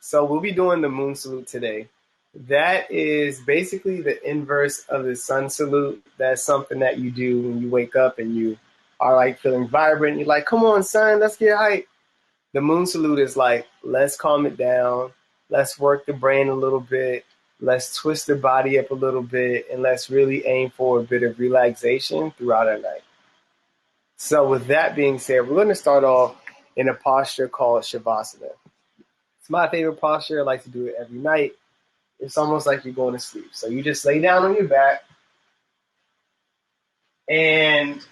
So we'll be doing the moon salute today. That is basically the inverse of the sun salute. That's something that you do when you wake up and you are like feeling vibrant. You're like, come on, sun, let's get hype. The moon salute is like, let's calm it down. Let's work the brain a little bit. Let's twist the body up a little bit. And let's really aim for a bit of relaxation throughout our night. So with that being said, we're going to start off in a posture called Shavasana. It's my favorite posture. I like to do it every night. It's almost like you're going to sleep. So you just lay down on your back. And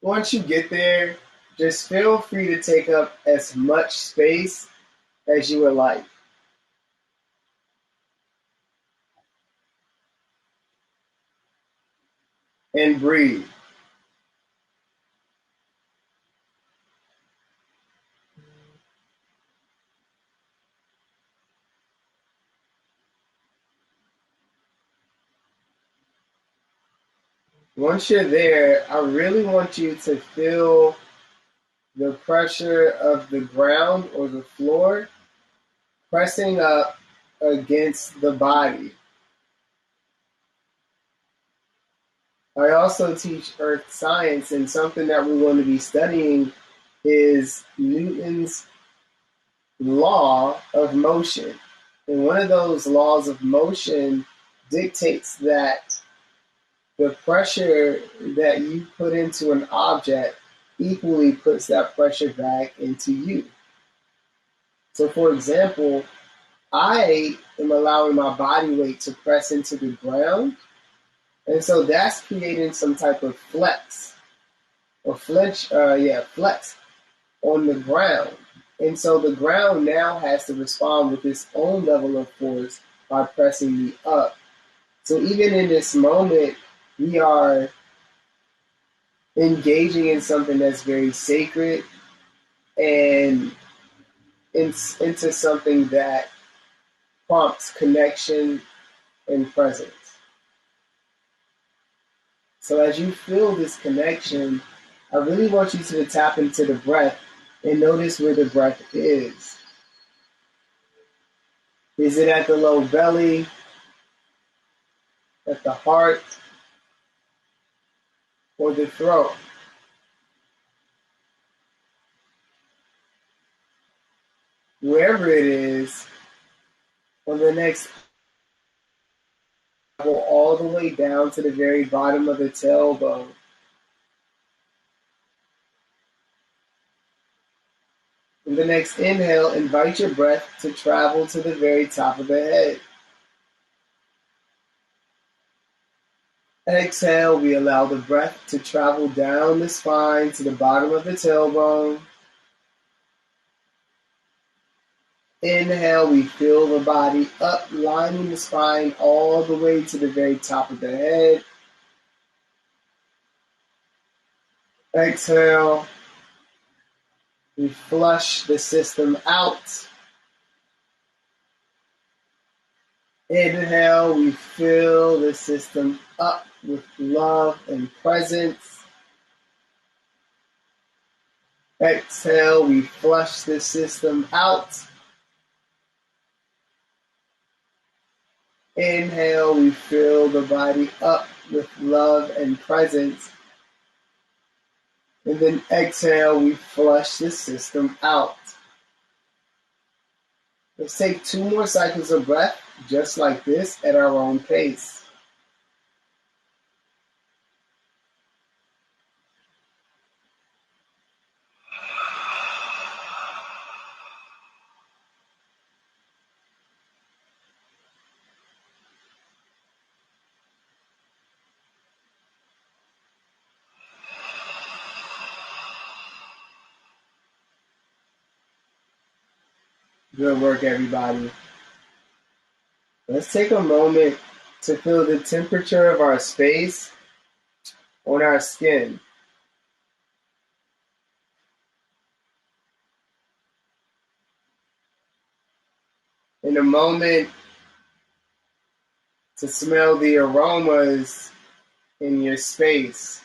once you get there, just feel free to take up as much space as you would like. And breathe. Once you're there, I really want you to feel the pressure of the ground or the floor pressing up against the body. I also teach earth science, and something that we're going to be studying is Newton's law of motion. And one of those laws of motion dictates that the pressure that you put into an object equally puts that pressure back into you. So, for example, I am allowing my body weight to press into the ground, and so that's creating some type of flex or flex on the ground. And so the ground now has to respond with its own level of force by pressing me up. So even in this moment, we are engaging in something that's very sacred and into something that prompts connection and presence. So as you feel this connection, I really want you to tap into the breath and notice where the breath is. Is it at the low belly, at the heart, or the throat? Wherever it is, on the next, go all the way down to the very bottom of the tailbone. In the next inhale, invite your breath to travel to the very top of the head. Exhale, we allow the breath to travel down the spine to the bottom of the tailbone. Inhale, we feel the body up, lining the spine all the way to the very top of the head. Exhale, we flush the system out. Inhale, we fill the system up with love and presence. Exhale, we flush the system out. Inhale, we fill the body up with love and presence. And then exhale, we flush the system out. Let's take 2 more cycles of breath, just like this, at our own pace. Good work, everybody. Let's take a moment to feel the temperature of our space on our skin. In a moment to smell the aromas in your space.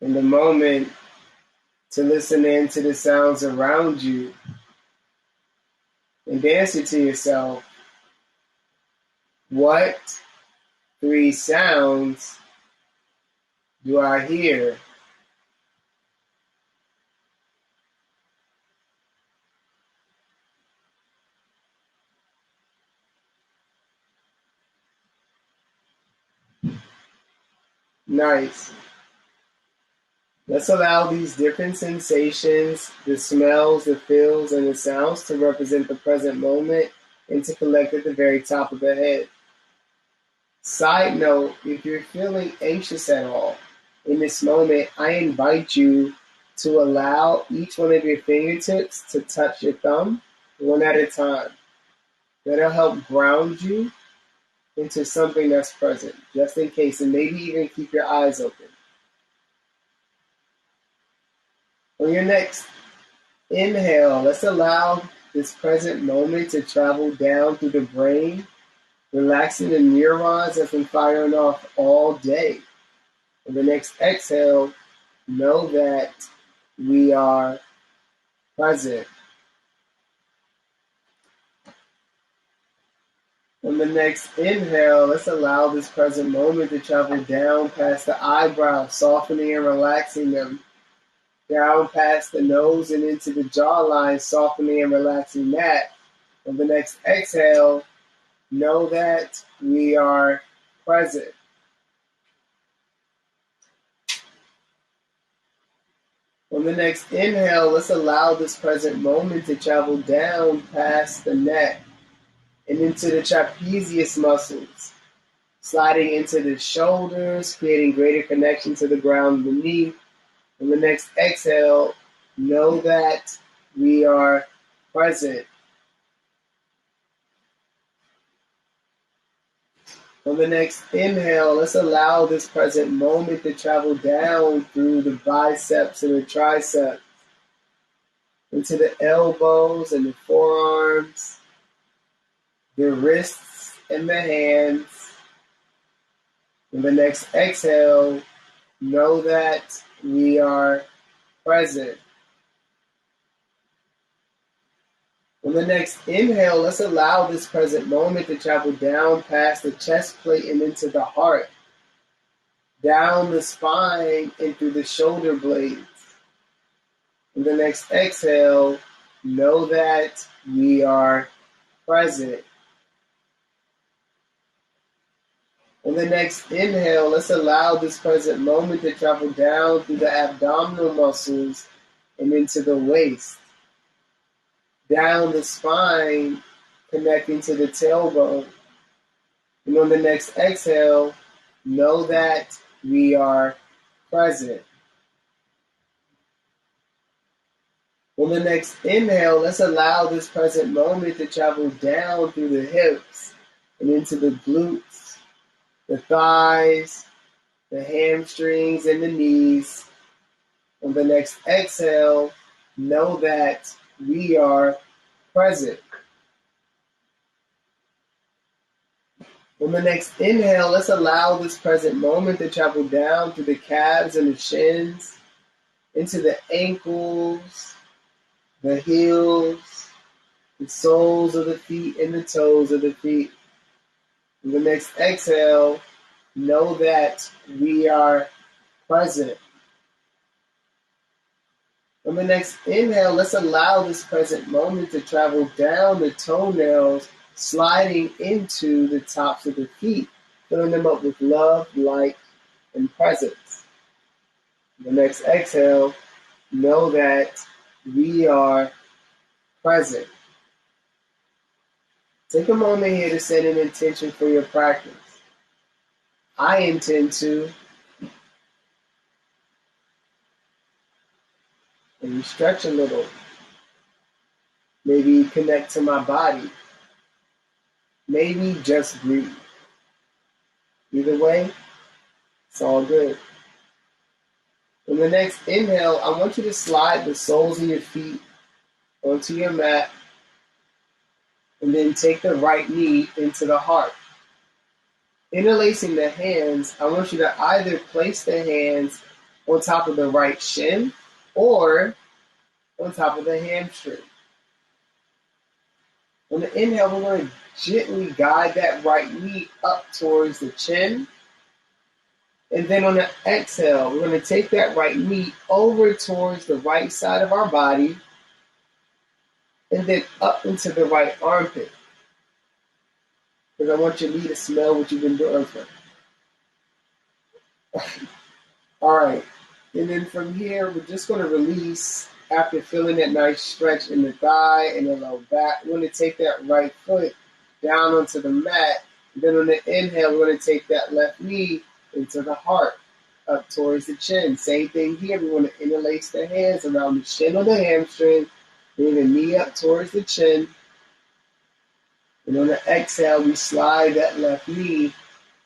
in the moment to listen in to the sounds around you and answer to yourself, what 3 sounds do I hear? Nice. Let's allow these different sensations, the smells, the feels, and the sounds to represent the present moment and to collect at the very top of the head. Side note, if you're feeling anxious at all in this moment, I invite you to allow each one of your fingertips to touch your thumb one at a time. That'll help ground you into something that's present, just in case, and maybe even keep your eyes open. On your next inhale, let's allow this present moment to travel down through the brain, relaxing the neurons that's been firing off all day. On the next exhale, know that we are present. On the next inhale, let's allow this present moment to travel down past the eyebrows, softening and relaxing them. Down past the nose and into the jawline, softening and relaxing that. On the next exhale, know that we are present. On the next inhale, let's allow this present moment to travel down past the neck and into the trapezius muscles, sliding into the shoulders, creating greater connection to the ground beneath. On the next exhale, know that we are present. On the next inhale, let's allow this present moment to travel down through the biceps and the triceps, into the elbows and the forearms, the wrists and the hands. On the next exhale, know that we are present. On the next inhale, let's allow this present moment to travel down past the chest plate and into the heart, down the spine and through the shoulder blades. On the next exhale, know that we are present. On the next inhale, let's allow this present moment to travel down through the abdominal muscles and into the waist, down the spine, connecting to the tailbone. And on the next exhale, know that we are present. On the next inhale, let's allow this present moment to travel down through the hips and into the glutes, the thighs, the hamstrings, and the knees. On the next exhale, know that we are present. On the next inhale, let's allow this present moment to travel down through the calves and the shins, into the ankles, the heels, the soles of the feet, and the toes of the feet. On the next exhale, know that we are present. On the next inhale, let's allow this present moment to travel down the toenails, sliding into the tops of the feet, filling them up with love, light, and presence. On the next exhale, know that we are present. Take a moment here to set an intention for your practice. I intend to, maybe stretch a little, maybe connect to my body, maybe just breathe. Either way, it's all good. In the next inhale, I want you to slide the soles of your feet onto your mat and then take the right knee into the heart. Interlacing the hands, I want you to either place the hands on top of the right shin or on top of the hamstring. On the inhale, we're going to gently guide that right knee up towards the chin. And then on the exhale, we're going to take that right knee over towards the right side of our body and then up into the right armpit. Because I want your knee to smell what you've been doing for. All right. And then from here, we're just going to release after feeling that nice stretch in the thigh and the low back. We're going to take that right foot down onto the mat. And then on the inhale, we're going to take that left knee into the heart, up towards the chin. Same thing here. We want to interlace the hands around the shin or the hamstring. Bring the knee up towards the chin. And on the exhale, we slide that left knee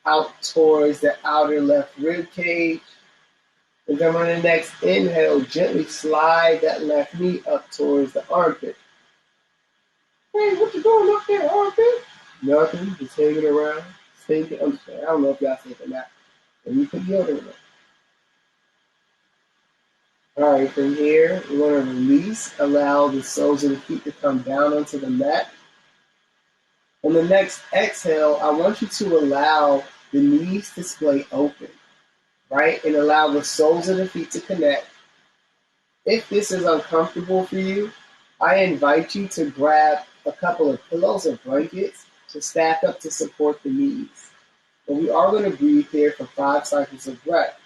out towards the outer left rib cage. And then on the next inhale, gently slide that left knee up towards the armpit. Hey, what you doing up there, armpit? Nothing, just hanging around. Thinking. I don't know if y'all thinking that. And you put deodorant on. All right, from here, we want to release, allow the soles of the feet to come down onto the mat. On the next exhale, I want you to allow the knees to splay open, right? And allow the soles of the feet to connect. If this is uncomfortable for you, I invite you to grab a couple of pillows or blankets to stack up to support the knees. And we are going to breathe here for 5 cycles of breath.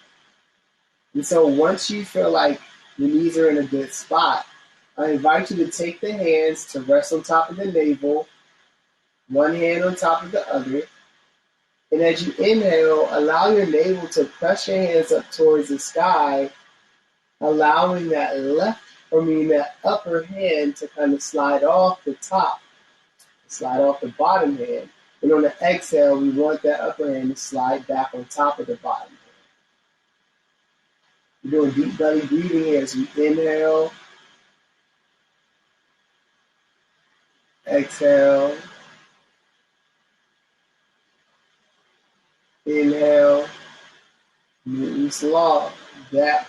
And so once you feel like your knees are in a good spot, I invite you to take the hands to rest on top of the navel, one hand on top of the other. And as you inhale, allow your navel to press your hands up towards the sky, allowing that that upper hand to kind of slide off the top, slide off the bottom hand. And on the exhale, we want that upper hand to slide back on top of the bottom hand. We're doing deep belly breathing here as we inhale, exhale, inhale, Newton's law. That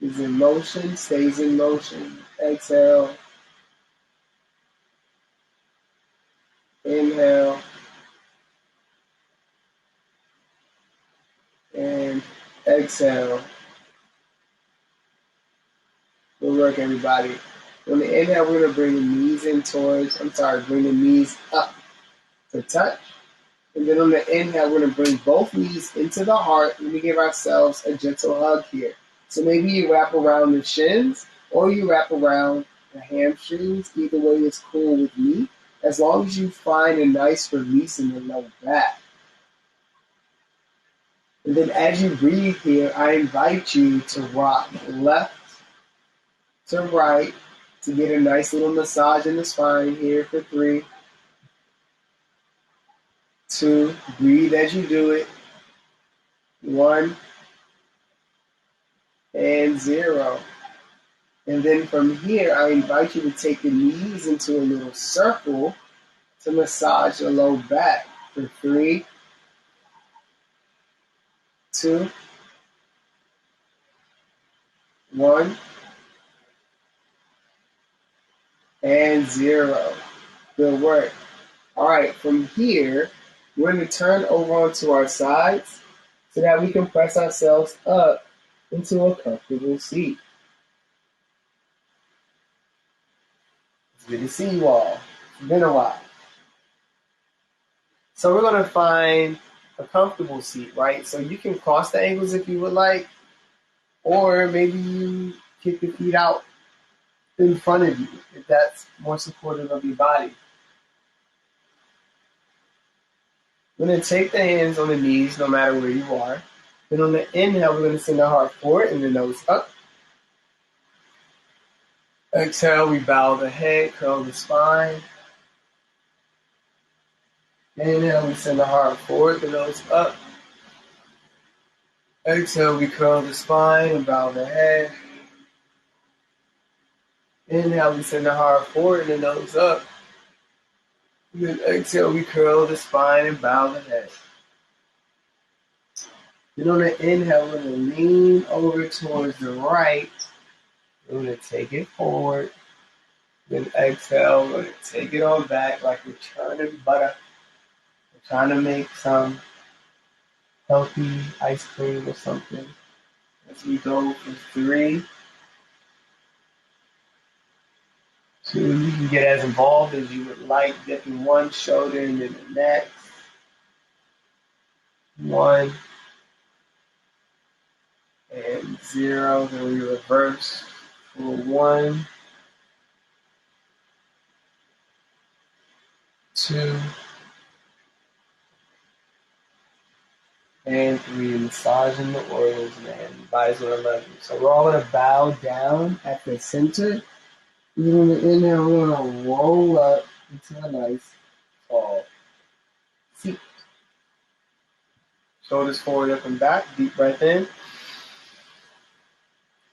is in motion, stays in motion. Exhale, inhale, and exhale. Good work, everybody. On the inhale, we're going to bring the knees bring the knees up to touch. And then on the inhale, we're going to bring both knees into the heart. Let me give ourselves a gentle hug here. So maybe you wrap around the shins or you wrap around the hamstrings. Either way is cool with me, as long as you find a nice release in the low back. And then as you breathe here, I invite you to rock left to right to get a nice little massage in the spine here for 3, 2, breathe as you do it, 1, and 0. And then from here, I invite you to take the knees into a little circle to massage the low back for 3, 2, 1, and 0. Good work. All right, from here, we're going to turn over onto our sides so that we can press ourselves up into a comfortable seat. It's good to see you all. It's been a while. So we're going to find a comfortable seat, right? So you can cross the ankles if you would like, or maybe you kick your feet out in front of you if that's more supportive of your body. We're going to take the hands on the knees no matter where you are. Then on the inhale, we're going to send the heart forward and the nose up. Exhale, we bow the head, curl the spine. Inhale, we send the heart forward, the nose up. Exhale, we curl the spine and bow the head. Inhale, we send the heart forward and the nose up. Then exhale, we curl the spine and bow the head. Then on the inhale, we're going to lean over towards the right. We're going to take it forward. Then exhale, we're going to take it on back like we're churning butter. We're trying to make some healthy ice cream or something. As we go for 3, 2, you can get as involved as you would like, dipping one shoulder into the next. 1 and 0. Then we reverse for 1, 2, and 3. Massaging the oils in the hand. Body's going to love you. So we're all going to bow down at the center. Even on the inhale, we're going to roll up into a nice tall seat. Shoulders forward, up and back. Deep breath in.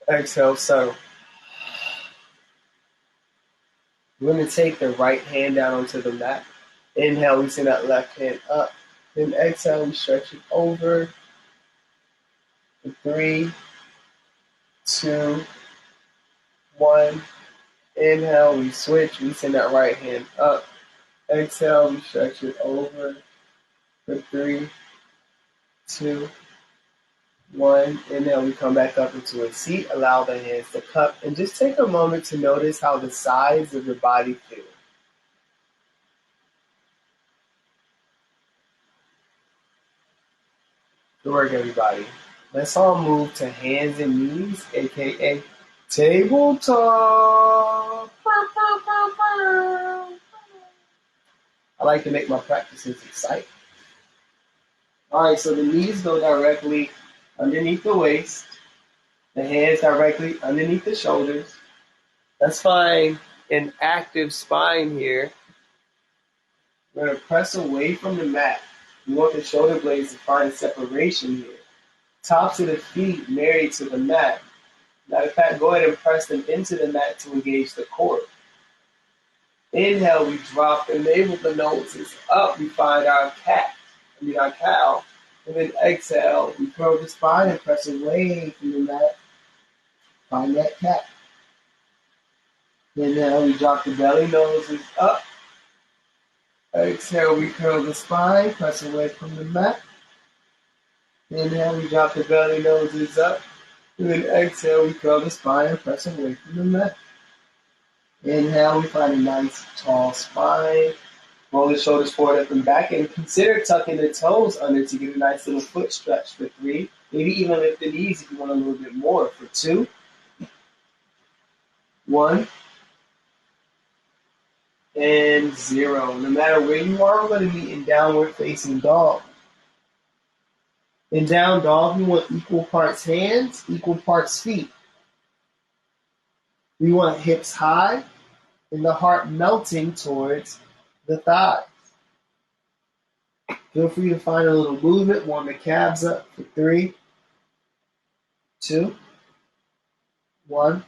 Exhale, settle. We're going to take the right hand down onto the mat. Inhale, we send that left hand up. Then exhale, we stretch it over. 3, 2, 1. Inhale, we switch. We send that right hand up. Exhale, we stretch it over. For 3, 2, 1. Inhale, we come back up into a seat. Allow the hands to cup. And just take a moment to notice how the sides of your body feel. Good work, everybody. Let's all move to hands and knees, aka tabletop. I like to make my practices exciting. All right, so the knees go directly underneath the waist, the hands directly underneath the shoulders. Let's find an active spine here. We're going to press away from the mat. We want the shoulder blades to find separation here. Tops of the feet married to the mat. Matter of fact, go ahead and press them into the mat to engage the core. Inhale, we drop the navel, the nose is up. We find our our cow. And then exhale, we curl the spine and press away from the mat. Find that cat. Inhale, we drop the belly, nose is up. Exhale, we curl the spine, press away from the mat. Inhale, we drop the belly, nose is up. And then exhale, we curl the spine and press away from the mat. Inhale, we find a nice tall spine. Roll the shoulders forward, up and back. And consider tucking the toes under to get a nice little foot stretch for 3. Maybe even lift the knees if you want a little bit more for 2. 1. And 0. No matter where you are, we're going to meet in downward facing dog. In down dog, we want equal parts hands, equal parts feet. We want hips high and the heart melting towards the thighs. Feel free to find a little movement, warm the calves up for 3, 2, 1,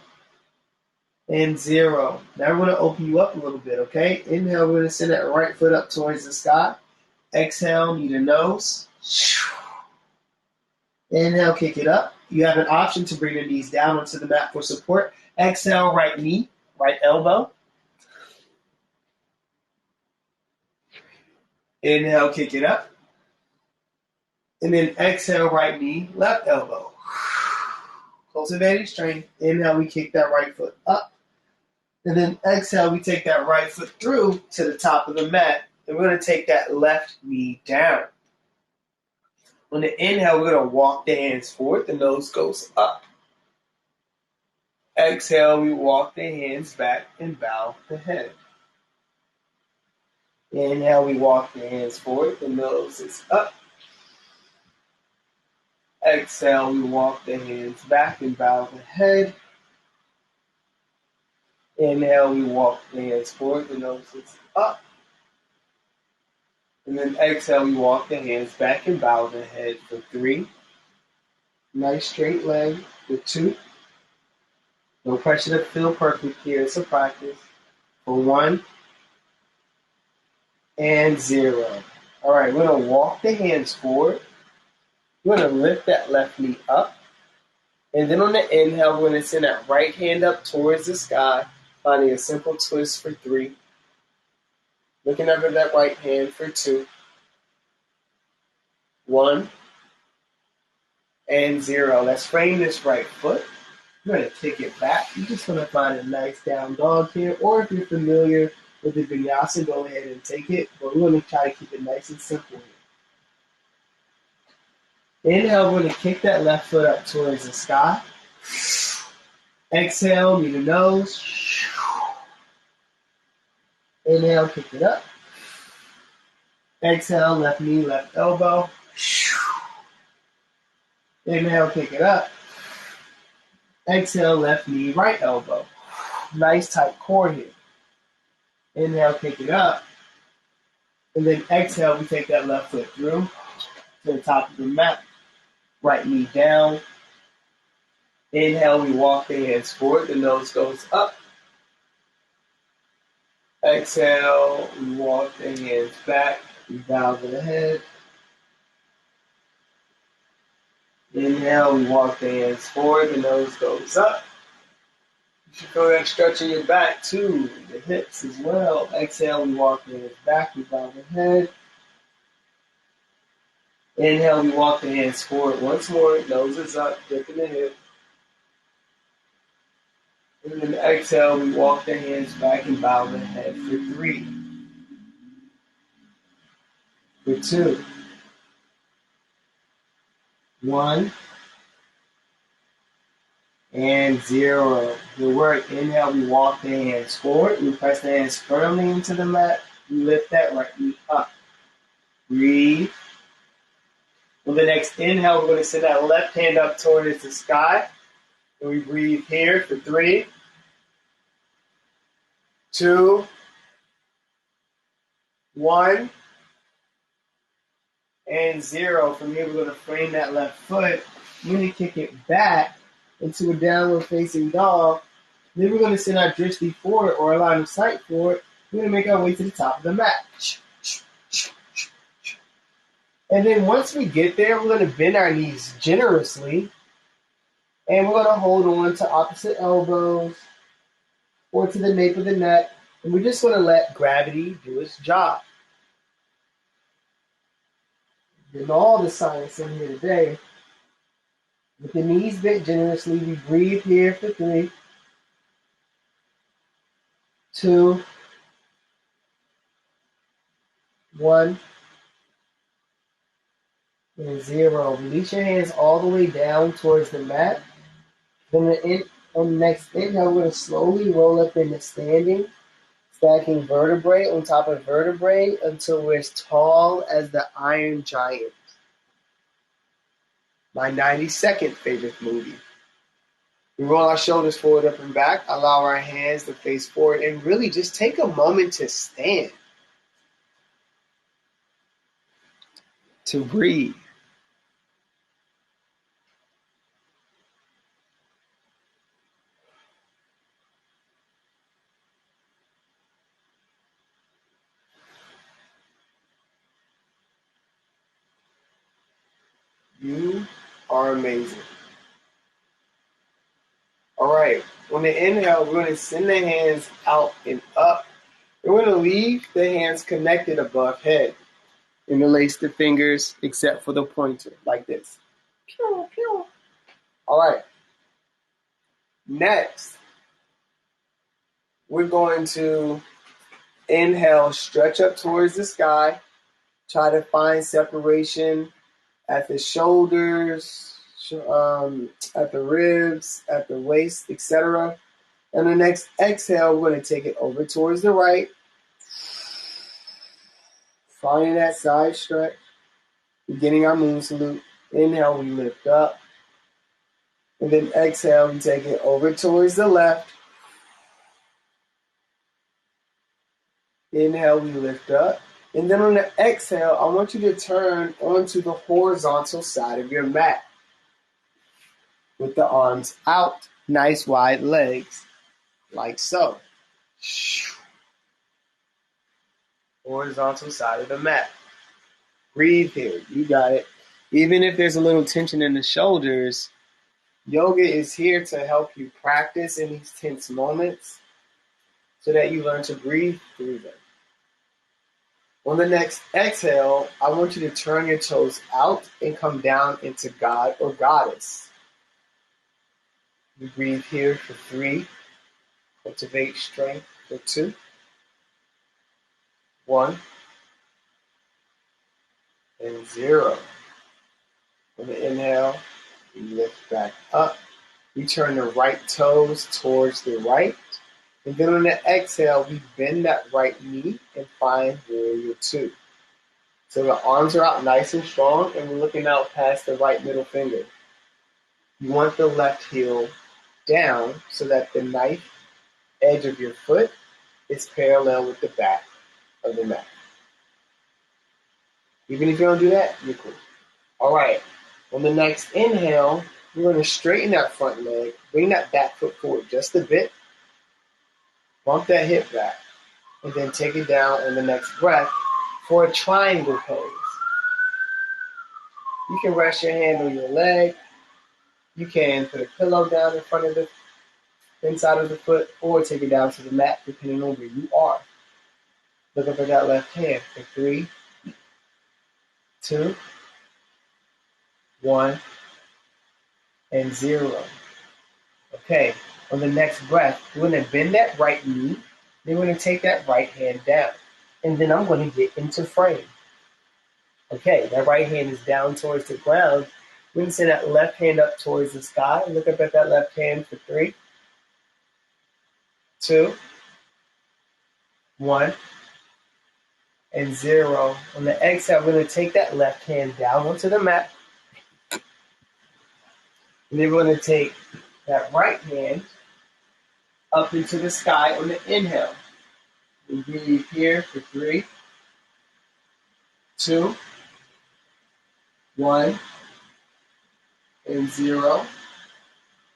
and 0. Now we're going to open you up a little bit, okay? Inhale, we're going to send that right foot up towards the sky. Exhale, knee to nose. Inhale, kick it up. You have an option to bring the knees down onto the mat for support. Exhale, right knee, right elbow. Inhale, kick it up. And then exhale, right knee, left elbow. Cultivating strength. Inhale, we kick that right foot up. And then exhale, we take that right foot through to the top of the mat. And we're going to take that left knee down. On the inhale, we're going to walk the hands forward. The nose goes up. Exhale, we walk the hands back and bow the head. Inhale, we walk the hands forward. The nose is up. Exhale, we walk the hands back and bow the head. Inhale, we walk the hands forward. The nose is up. And then exhale, we walk the hands back and bow the head for 3. Nice straight leg for 2. No pressure to feel perfect here. It's a practice. For 1 and 0. All right, we're going to walk the hands forward. We're going to lift that left knee up. And then on the inhale, we're going to send that right hand up towards the sky, finding a simple twist for 3. Looking under that right hand for 2. 1 and 0. Let's frame this right foot. We're going to kick it back. You're just going to find a nice down dog here. Or if you're familiar with the vinyasa, go ahead and take it. But we're going to try to keep it nice and simple here. Inhale, we're going to kick that left foot up towards the sky. Exhale, knee to nose. Inhale, kick it up. Exhale, left knee, left elbow. Inhale, kick it up. Exhale, left knee, right elbow. Nice tight core here. Inhale, kick it up. And then exhale, we take that left foot through to the top of the mat. Right knee down. Inhale, we walk the hands forward. The nose goes up. Exhale, we walk the hands back. We bow the head. Inhale, we walk the hands forward. The nose goes up. You should feel that stretch in your back too, the hips as well. Exhale, we walk the hands back. We bow the head. Inhale, we walk the hands forward once more. Nose is up, dipping the hip. And then exhale, we walk the hands back and bow the head for 3. For 2. 1 and 0. Good work. Inhale, we walk the hands forward. We press the hands firmly into the mat. We lift that right knee up. Breathe. With the next inhale, we're going to send that left hand up towards the sky. And we breathe here for 3, 2, 1, and 0. From here, we're going to frame that left foot. We're going to kick it back into a downward facing dog. Then we're going to send our drishti forward or a line of sight forward. We're going to make our way to the top of the mat. And then once we get there, we're going to bend our knees generously. And we're going to hold on to opposite elbows or to the nape of the neck. And we're just going to let gravity do its job. There's all the science in here today. With the knees bent generously, we breathe here for 3, 2, 1, and 0. Release your hands all the way down towards the mat. Then on the next inhale, we're going to slowly roll up into standing, stacking vertebrae on top of vertebrae until we're as tall as the Iron Giant. My 92nd favorite movie. We roll our shoulders forward, up, and back. Allow our hands to face forward and really just take a moment to stand. To breathe. You are amazing. All right. On the inhale, we're going to send the hands out and up. We're going to leave the hands connected above head. Interlace the fingers except for the pointer, like this. Pew, pew. All right. Next, we're going to inhale, stretch up towards the sky. Try to find separation at the shoulders, at the ribs, at the waist, etc. And the next exhale, we're going to take it over towards the right. Finding that side stretch. Beginning our moon salute. Inhale, we lift up. And then exhale, we take it over towards the left. Inhale, we lift up. And then on the exhale, I want you to turn onto the horizontal side of your mat. With the arms out, nice wide legs, like so. Horizontal side of the mat. Breathe here, you got it. Even if there's a little tension in the shoulders, yoga is here to help you practice in these tense moments so that you learn to breathe through them. On the next exhale, I want you to turn your toes out and come down into God or Goddess. You breathe here for 3. Cultivate strength for 2. 1 and 0. On the inhale, you lift back up. We turn the right toes towards the right. And then on the exhale, we bend that right knee and find warrior 2. So the arms are out nice and strong, and we're looking out past the right middle finger. You want the left heel down so that the knife edge of your foot is parallel with the back of the mat. Even if you don't do that, you're cool. All right. On the next inhale, you're going to straighten that front leg, bring that back foot forward just a bit, bump that hip back, and then take it down on the next breath for a triangle pose. You can rest your hand on your leg. You can put a pillow down in front of the inside of the foot or take it down to the mat depending on where you are. Look up at that left hand for 3, 2, 1, and 0. Okay, on the next breath, we're going to bend that right knee. Then we're going to take that right hand down. And then I'm going to get into frame. Okay, that right hand is down towards the ground. We're going to send that left hand up towards the sky. Look up at that left hand for 3, 2, 1, and 0. On the exhale, we're going to take that left hand down onto the mat. And then we're going to take that right hand up into the sky on the inhale. We breathe here for 3, 2, 1, and 0.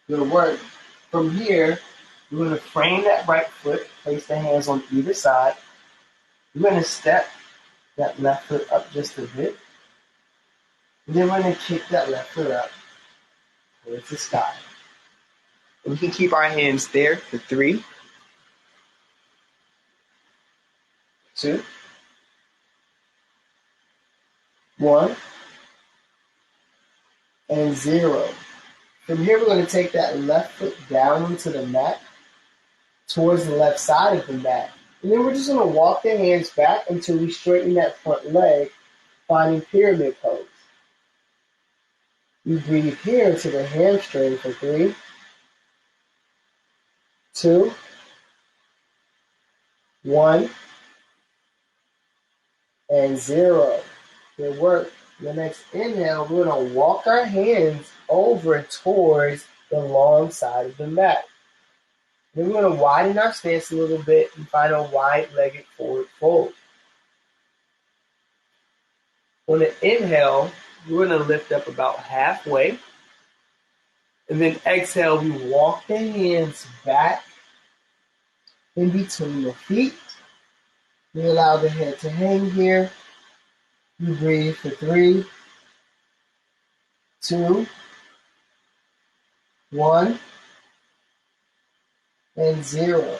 Good work. From here, we're going to frame that right foot, place the hands on either side. We're going to step that left foot up just a bit. And then we're going to kick that left foot up towards the sky. And we can keep our hands there for 3, 2, 1, and 0. From here, we're going to take that left foot down into the mat towards the left side of the mat. And then we're just going to walk the hands back until we straighten that front leg, finding pyramid pose. You breathe here to the hamstring for 3, 2, 1, and 0. Good work. The next inhale, we're going to walk our hands over towards the long side of the mat. Then we're going to widen our stance a little bit and find a wide-legged forward fold. On the inhale, we're going to lift up about halfway. And then exhale, we walk the hands back in between the feet. We allow the head to hang here. You breathe for 3, 2, 1, and 0.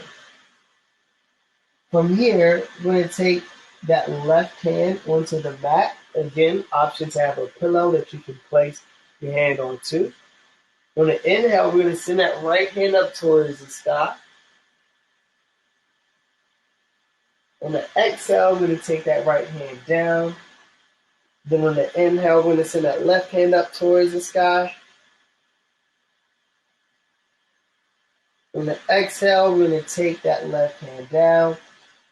From here, we're going to take that left hand onto the mat. Again, option to have a pillow that you can place your hand onto. On the inhale, we're going to send that right hand up towards the sky. On the exhale, we're going to take that right hand down. Then on the inhale, we're going to send that left hand up towards the sky. On the exhale, we're going to take that left hand down.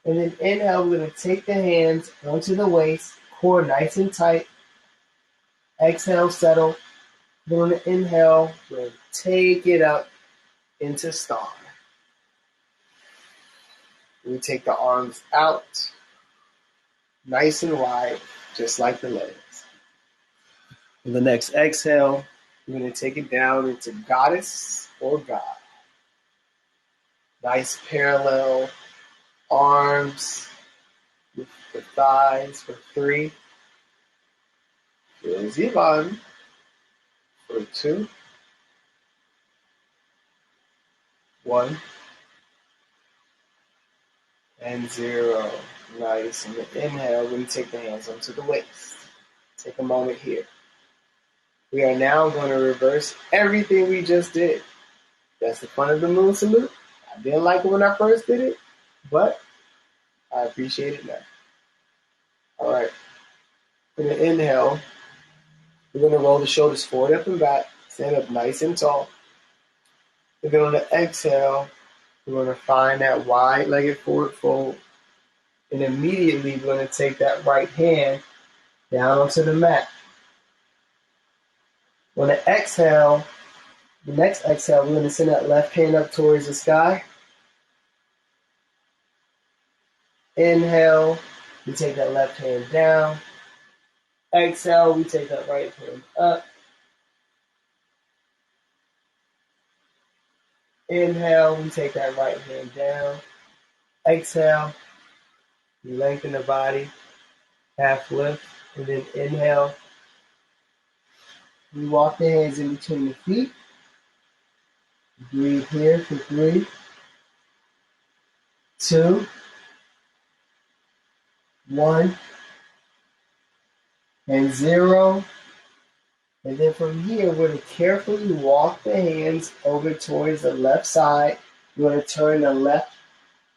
And then inhale, we're going to take the hands onto the waist, core nice and tight. Exhale, settle. Then on the inhale, we're going to take it up into star. We take the arms out, nice and wide, just like the legs. On the next exhale, we're going to take it down into goddess or God. Nice parallel arms with the thighs for 3, Here's Yvonne for 2, 1, and 0. Nice. And the inhale, we're going to take the hands onto the waist. Take a moment here. We are now going to reverse everything we just did. That's the fun of the moon salute. I didn't like it when I first did it, but I appreciate it now. All right. For the inhale, we're going to roll the shoulders forward, up, and back. Stand up nice and tall. And then on the exhale, we're going to find that wide-legged forward fold. And immediately, we're going to take that right hand down onto the mat. On the exhale, the next exhale, we're going to send that left hand up towards the sky. Inhale, we take that left hand down. Exhale, we take that right hand up. Inhale, we take that right hand down. Exhale, you lengthen the body, half lift, and then inhale. We walk the hands in between the feet. Breathe here for 3, 2, 1, and 0. And then from here, we're going to carefully walk the hands over towards the left side. We're going to turn the left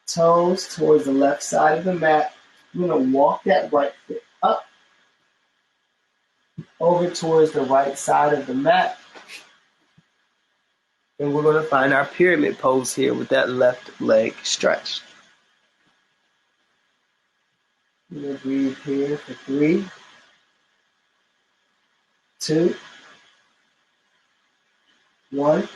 toes towards the left side of the mat. We're going to walk that right foot up over towards the right side of the mat. And we're going to find our pyramid pose here with that left leg stretched. We're going to breathe here for 3, 2, 1,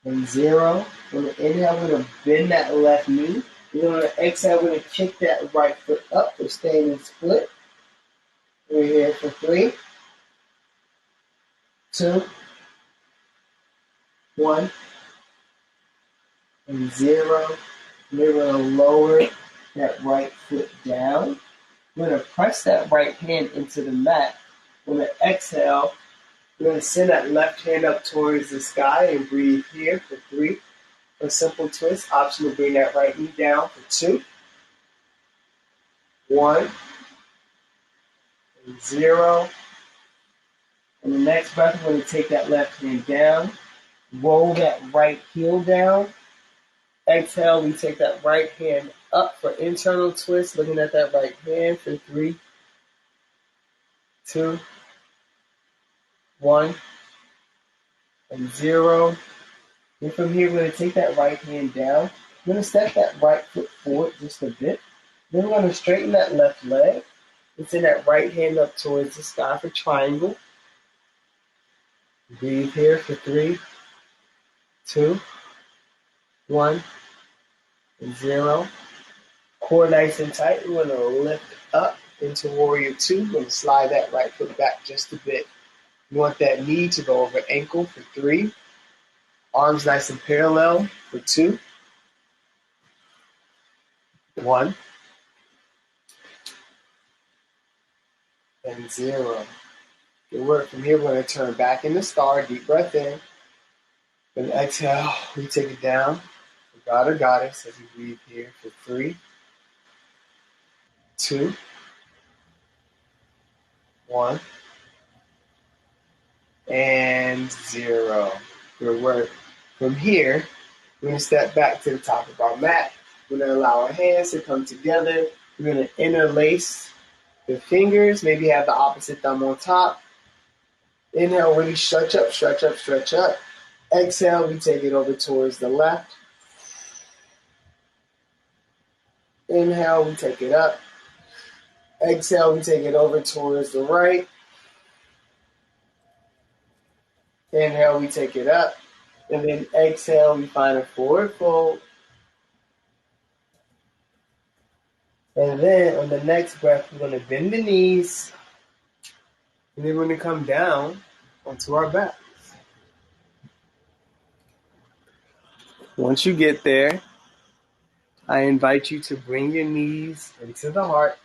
and 0. We're going to inhale, we're going to bend that left knee. We're going to exhale, we're going to kick that right foot up. We're staying in split. We're here for 3, 2, 1, and 0. We're going to lower that right foot down. We're going to press that right hand into the mat. We're going to exhale. We're going to send that left hand up towards the sky and breathe here for 3. A simple twist. Option to bring that right knee down for 2, 1, and 0. And the next breath, we're going to take that left hand down, roll that right heel down. Exhale, we take that right hand up for internal twist, looking at that right hand for 3, 2, 1, and 0. And from here, we're going to take that right hand down. We're going to step that right foot forward just a bit. Then we're going to straighten that left leg and send that right hand up towards the sky for triangle. Breathe here for 3, 2, 1, and 0. Core nice and tight. We're going to lift up into warrior 2. We're going to slide that right foot back just a bit. You want that knee to go over ankle for 3. Arms nice and parallel for 2, 1, and 0. Good work. From here, we're going to turn back into star. Deep breath in. Then exhale. We take it down. God or goddess as we breathe here for 3, 2, 1, and 0. Good work. From here, we're going to step back to the top of our mat. We're going to allow our hands to come together. We're going to interlace the fingers. Maybe have the opposite thumb on top. Inhale, really stretch up, stretch up, stretch up. Exhale, we take it over towards the left. Inhale, we take it up. Exhale, we take it over towards the right. Inhale, we take it up. And then exhale, we find a forward fold. And then on the next breath, we're going to bend the knees. And then we're going to come down onto our backs. Once you get there, I invite you to bring your knees into the heart.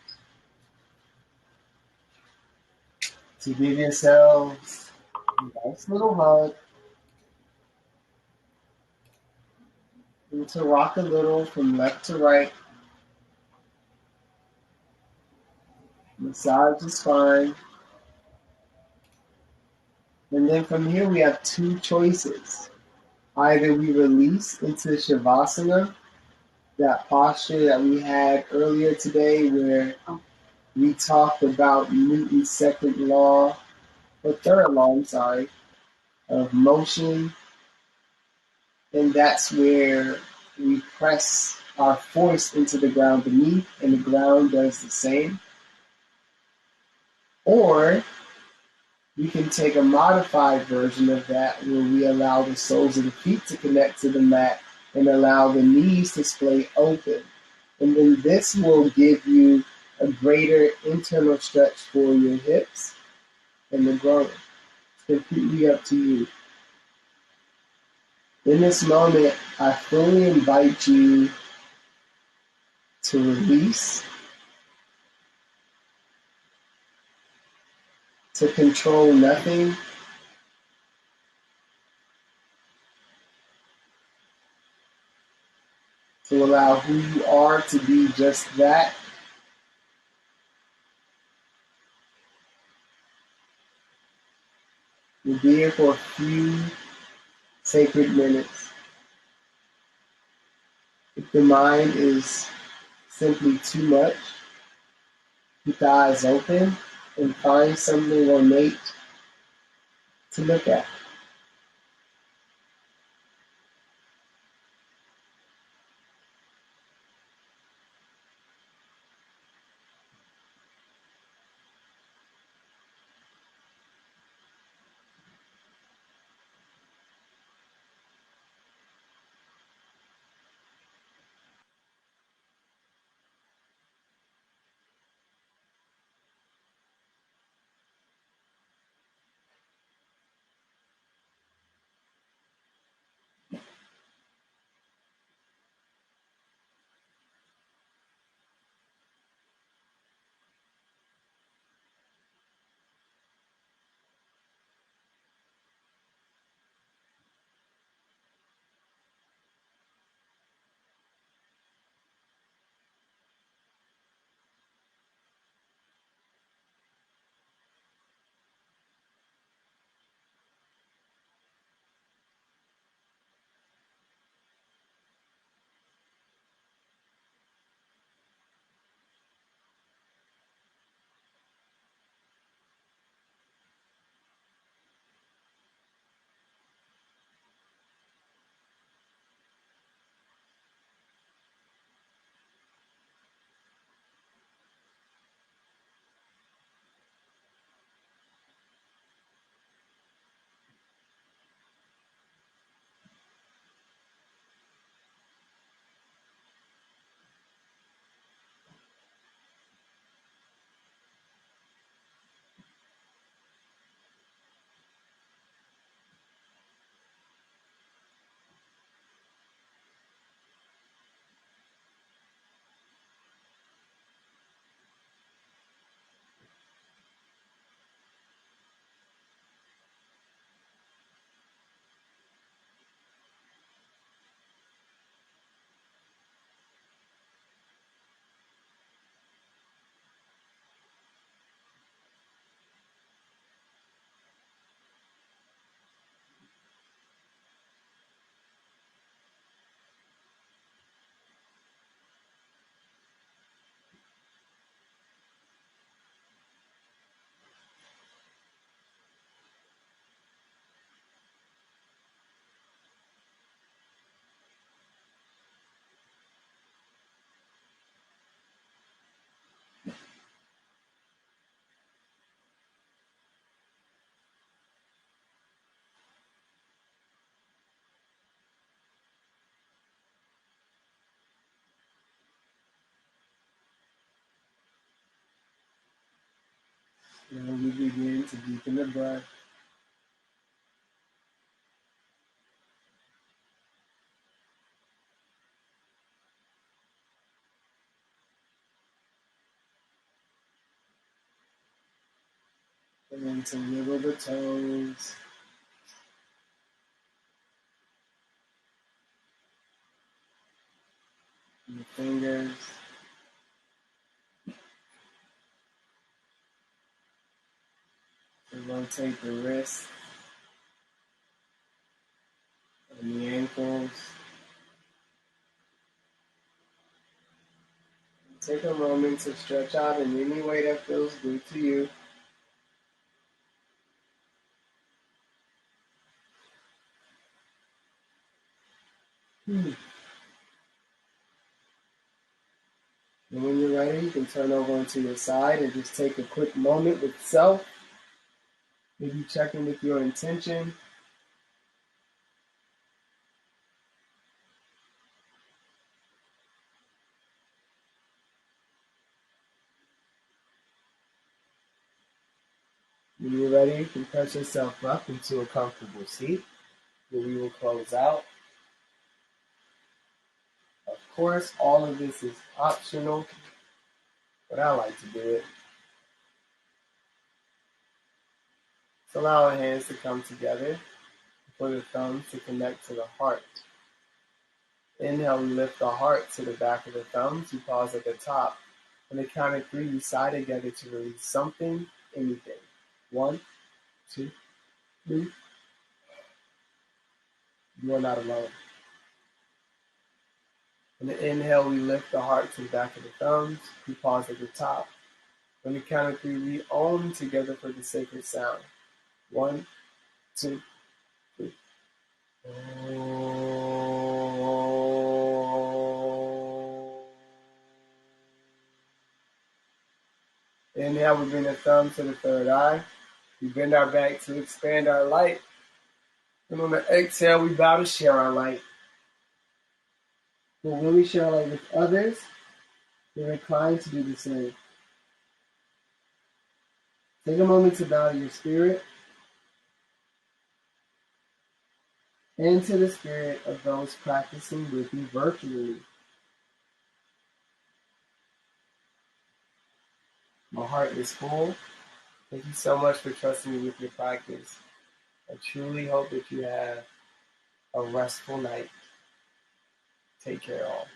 to give yourselves a nice little hug and to rock a little from left to right. Massage the spine. And then from here we have two choices. Either we release into Shavasana, that posture that we had earlier today where we talked about Newton's second law, or third law, I'm sorry, of motion. And that's where we press our force into the ground beneath and the ground does the same. Or we can take a modified version of that where we allow the soles of the feet to connect to the mat and allow the knees to splay open. And then this will give you a greater internal stretch for your hips and the groin. It's completely up to you. In this moment, I fully invite you to release, to control nothing, to allow who you are to be just that. You'll be here for a few sacred minutes. If the mind is simply too much, keep the eyes open and find something ornate to look at. Now we begin to deepen the breath. And then to wiggle the toes. And the fingers. To rotate the wrists and the ankles. Take a moment to stretch out in any way that feels good to you. And when you're ready, you can turn over onto your side and just take a quick moment with self. Maybe check in with your intention. When you're ready, you can press yourself up into a comfortable seat where we will close out. Of course, all of this is optional, but I like to do it. So allow our hands to come together for the thumbs to connect to the heart. Inhale, we lift the heart to the back of the thumbs. You pause at the top. On the count of 3, we sigh together to release something, anything. 1, 2, 3. You are not alone. On the inhale, we lift the heart to the back of the thumbs. We pause at the top. On the count of 3, we om together for the sacred sound. 1, 2, 3. Inhale, we bring the thumb to the third eye. We bend our back to expand our light. And on the exhale, we vow to share our light. But when we share our light with others, we're inclined to do the same. Take a moment to bow to your spirit and to the spirit of those practicing with you virtually. My heart is full. Thank you so much for trusting me with your practice. I truly hope that you have a restful night. Take care, all.